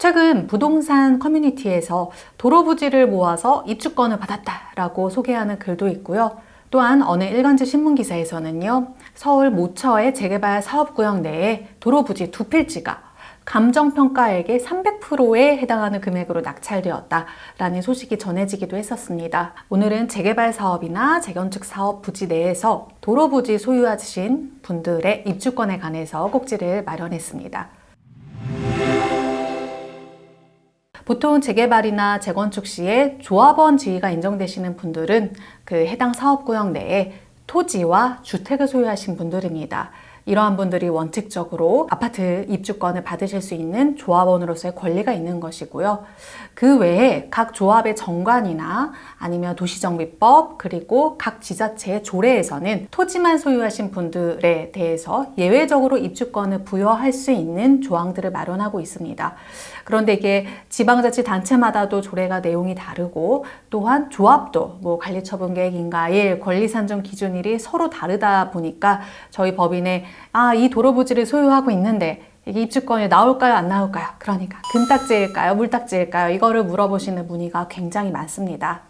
최근 부동산 커뮤니티에서 도로 부지를 모아서 입주권을 받았다라고 소개하는 글도 있고요. 또한 어느 일간지 신문기사에서는요, 서울 모처의 재개발 사업구역 내에 도로 부지 2필지가 감정평가액의 300%에 해당하는 금액으로 낙찰되었다라는 소식이 전해지기도 했었습니다. 오늘은 재개발 사업이나 재건축 사업 부지 내에서 도로 부지 소유하신 분들의 입주권에 관해서 꼭지를 마련했습니다. 보통 재개발이나 재건축 시에 조합원 지위가 인정되시는 분들은 그 해당 사업구역 내에 토지와 주택을 소유하신 분들입니다. 이러한 분들이 원칙적으로 아파트 입주권을 받으실 수 있는 조합원으로서의 권리가 있는 것이고요. 그 외에 각 조합의 정관이나 아니면 도시정비법 그리고 각 지자체의 조례에서는 토지만 소유하신 분들에 대해서 예외적으로 입주권을 부여할 수 있는 조항들을 마련하고 있습니다. 그런데 이게 지방자치단체마다도 조례가 내용이 다르고 또한 조합도 관리처분계획 인가일, 권리산정 기준일이 서로 다르다 보니까 저희 법인에 이 도로 부지를 소유하고 있는데 이게 입주권이 나올까요? 안 나올까요? 그러니까 금딱지일까요? 물딱지일까요? 이거를 물어보시는 문의가 굉장히 많습니다.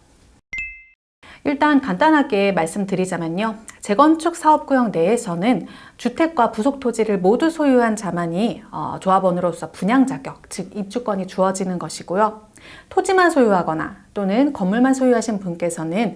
일단 간단하게 말씀드리자면요. 재건축 사업구역 내에서는 주택과 부속토지를 모두 소유한 자만이 조합원으로서 분양 자격, 즉 입주권이 주어지는 것이고요. 토지만 소유하거나 또는 건물만 소유하신 분께서는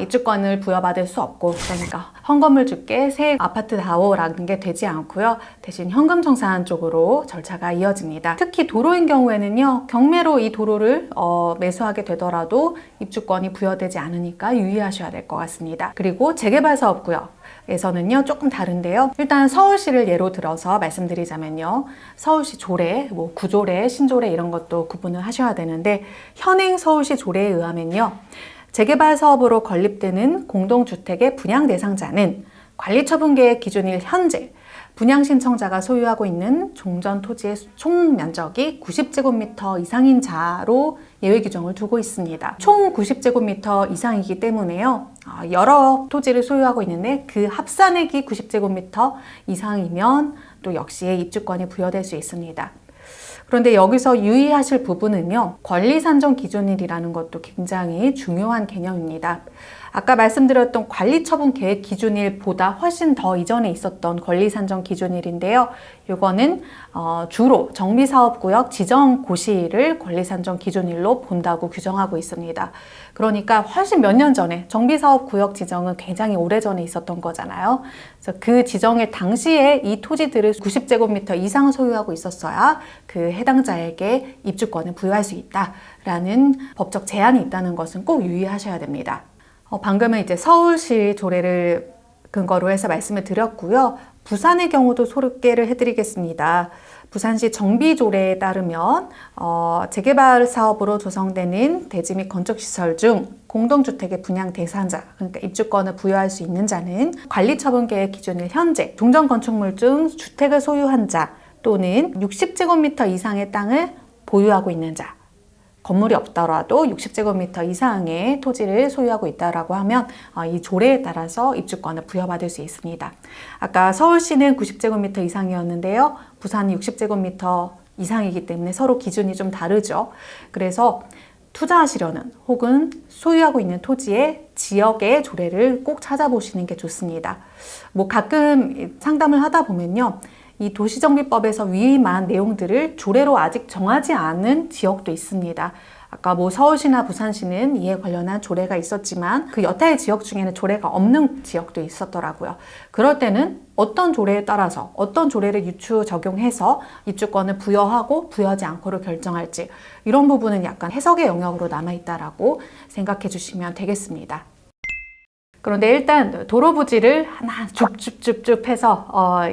입주권을 부여받을 수 없고, 그러니까 헌건물 줄게 새 아파트 다오라는 게 되지 않고요. 대신 현금 청산 쪽으로 절차가 이어집니다. 특히 도로인 경우에는요, 경매로 이 도로를 매수하게 되더라도 입주권이 부여되지 않으니까 유의하셔야 될 것 같습니다. 그리고 재개발 사업구역에서는요 조금 다른데요. 일단 서울시를 예로 들어서 말씀드리자면요, 서울시 조례, 구조례, 신조례 이런 것도 구분을 하셔야 되는데, 현행 서울시 조례에 의하면요, 재개발 사업으로 건립되는 공동주택의 분양 대상자는 관리처분계획 기준일 현재 분양 신청자가 소유하고 있는 종전 토지의 총 면적이 90제곱미터 이상인 자로 예외 규정을 두고 있습니다. 총 90제곱미터 이상이기 때문에요, 여러 토지를 소유하고 있는데 그 합산액이 90제곱미터 이상이면 또 역시 입주권이 부여될 수 있습니다. 그런데 여기서 유의하실 부분은요, 권리산정 기준일이라는 것도 굉장히 중요한 개념입니다. 아까 말씀드렸던 관리처분 계획 기준일보다 훨씬 더 이전에 있었던 권리산정 기준일인데요. 이거는 주로 정비사업구역 지정고시일을 권리산정 기준일로 본다고 규정하고 있습니다. 그러니까 훨씬 몇 년 전에 정비사업구역 지정은 굉장히 오래전에 있었던 거잖아요. 그래서 그 지정의 당시에 이 토지들을 90제곱미터 이상 소유하고 있었어야 그 해당자에게 입주권을 부여할 수 있다라는 법적 제한이 있다는 것은 꼭 유의하셔야 됩니다. 방금은 이제 서울시 조례를 근거로 해서 말씀을 드렸고요. 부산의 경우도 소개를 해드리겠습니다. 부산시 정비조례에 따르면 재개발 사업으로 조성되는 대지 및 건축시설 중 공동주택의 분양 대상자, 그러니까 입주권을 부여할 수 있는 자는 관리처분계획 기준일 현재 종전건축물 중 주택을 소유한 자 또는 60제곱미터 이상의 땅을 보유하고 있는 자, 건물이 없더라도 60제곱미터 이상의 토지를 소유하고 있다라고 하면 이 조례에 따라서 입주권을 부여받을 수 있습니다. 아까 서울시는 90제곱미터 이상이었는데요. 부산이 60제곱미터 이상이기 때문에 서로 기준이 좀 다르죠. 그래서 투자하시려는 혹은 소유하고 있는 토지의 지역의 조례를 꼭 찾아보시는 게 좋습니다. 가끔 상담을 하다 보면요, 이 도시정비법에서 위임한 내용들을 조례로 아직 정하지 않은 지역도 있습니다. 아까 서울시나 부산시는 이에 관련한 조례가 있었지만 그 여타의 지역 중에는 조례가 없는 지역도 있었더라고요. 그럴 때는 어떤 조례에 따라서 어떤 조례를 유추 적용해서 입주권을 부여하고 부여하지 않고를 결정할지, 이런 부분은 약간 해석의 영역으로 남아있다라고 생각해 주시면 되겠습니다. 그런데 일단 도로 부지를 하나 줍줍줍줍 해서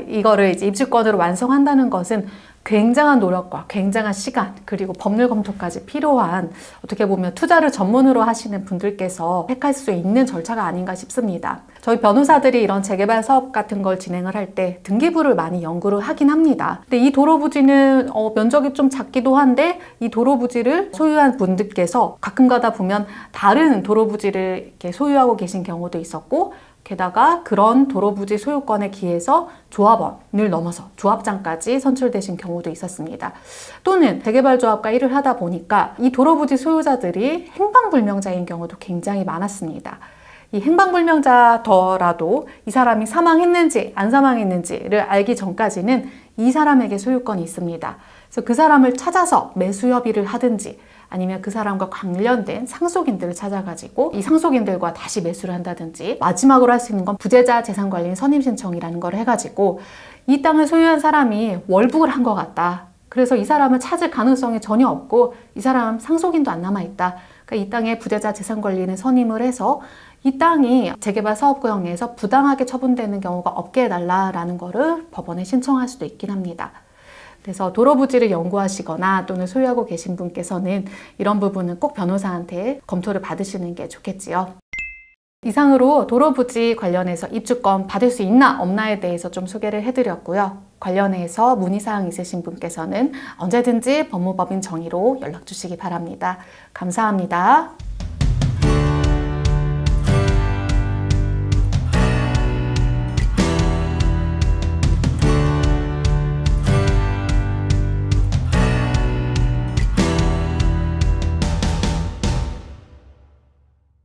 이거를 이제 입주권으로 완성한다는 것은 굉장한 노력과 굉장한 시간 그리고 법률 검토까지 필요한, 어떻게 보면 투자를 전문으로 하시는 분들께서 택할 수 있는 절차가 아닌가 싶습니다. 저희 변호사들이 이런 재개발 사업 같은 걸 진행을 할 때 등기부를 많이 연구를 하긴 합니다. 근데 이 도로 부지는 면적이 좀 작기도 한데 이 도로 부지를 소유한 분들께서 가끔 가다 보면 다른 도로 부지를 이렇게 소유하고 계신 경우도 있었고, 게다가 그런 도로부지 소유권에 기해서 조합원을 넘어서 조합장까지 선출되신 경우도 있었습니다. 또는 재개발조합과 일을 하다 보니까 이 도로부지 소유자들이 행방불명자인 경우도 굉장히 많았습니다. 이 행방불명자더라도 이 사람이 사망했는지 안 사망했는지를 알기 전까지는 이 사람에게 소유권이 있습니다. 그래서 그 사람을 찾아서 매수 협의를 하든지 아니면 그 사람과 관련된 상속인들을 찾아가지고 이 상속인들과 다시 매수를 한다든지, 마지막으로 할 수 있는 건 부재자 재산관리인 선임신청이라는 걸 해가지고 이 땅을 소유한 사람이 월북을 한 것 같다. 그래서 이 사람을 찾을 가능성이 전혀 없고 이 사람 상속인도 안 남아있다. 그러니까 이 땅에 부재자 재산관리인을 선임을 해서 이 땅이 재개발 사업구역 내에서 부당하게 처분되는 경우가 없게 해달라라는 거를 법원에 신청할 수도 있긴 합니다. 그래서 도로부지를 연구하시거나 또는 소유하고 계신 분께서는 이런 부분은 꼭 변호사한테 검토를 받으시는 게 좋겠지요. 이상으로 도로부지 관련해서 입주권 받을 수 있나 없나에 대해서 좀 소개를 해드렸고요. 관련해서 문의사항 있으신 분께서는 언제든지 법무법인 정의로 연락 주시기 바랍니다. 감사합니다.